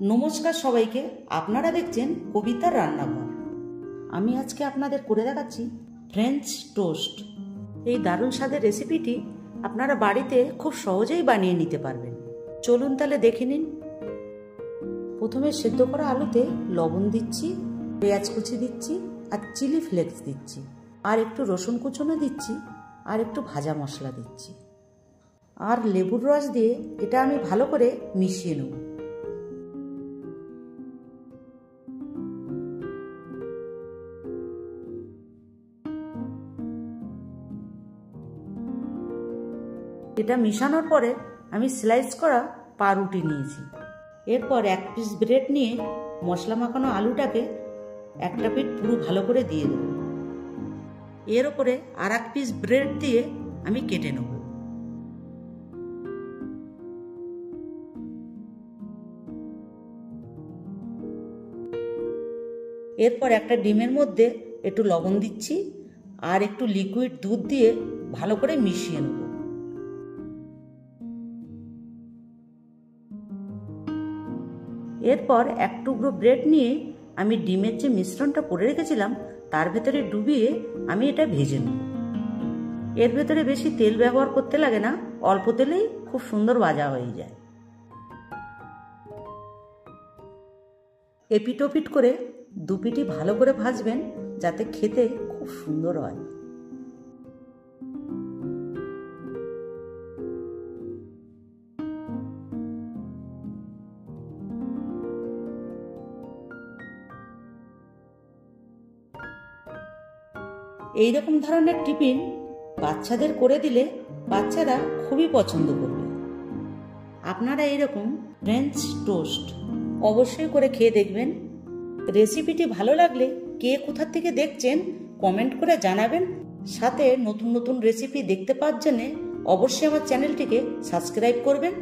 নমস্কার সবাইকে, আপনারা দেখছেন কবিতার রান্নাঘর। আমি আজকে আপনাদের করে দেখাচ্ছি ফ্রেঞ্চ টোস্ট। এই দারুণ স্বাদের রেসিপিটি আপনারা বাড়িতে খুব সহজেই বানিয়ে নিতে পারবেন। চলুন তাহলে দেখে নিন। প্রথমে সেদ্ধ করা আলুতে লবণ দিচ্ছি, পেঁয়াজ কুচি দিচ্ছি আর চিলি ফ্লেক্স দিচ্ছি, আর একটু রসুন কুচনো দিচ্ছি, আর একটু ভাজা মশলা দিচ্ছি, আর লেবুর রস দিয়ে এটা আমি ভালো করে মিশিয়ে নেব। এটা মিশানোর পরে আমি স্লাইস করা পাউরুটি নিয়েছি। এরপর এক পিস ব্রেড নিয়ে মশলা মাখানো আলুটাকে একটা পিঠ পুরো ভালো করে দিয়ে দেব। এর ওপরে আর এক পিস ব্রেড দিয়ে আমি কেটে নেব। এরপর একটা ডিমের মধ্যে একটু লবণ দিচ্ছি আর একটু লিকুইড দুধ দিয়ে ভালো করে মিশিয়ে নেব। এরপর এক টুকরো ব্রেড নিয়ে আমি ডিমের যে মিশ্রণটা করে রেখেছিলাম তার ভেতরে ডুবিয়ে আমি এটা ভেজে নেব। এর ভেতরে বেশি তেল ব্যবহার করতে লাগে না, অল্প তেলেই খুব সুন্দর ভাজা হয়ে যায়। এপিট ওপিট করে দুপিটি ভালো করে ভাজবেন যাতে খেতে খুব সুন্দর হয়। এই রকম ধরনের টিফিন বাচ্চাদের করে দিলে বাচ্চারা খুবই পছন্দ করবে। আপনারা এইরকম ফ্রেঞ্চ টোস্ট অবশ্যই করে খেয়ে দেখবেন। রেসিপিটি ভালো লাগলে কে কোথা থেকে দেখছেন কমেন্ট করে জানাবেন। সাথে নতুন নতুন রেসিপি দেখতে পাওয়ার জন্য অবশ্যই আমার চ্যানেলটিকে সাবস্ক্রাইব করবেন।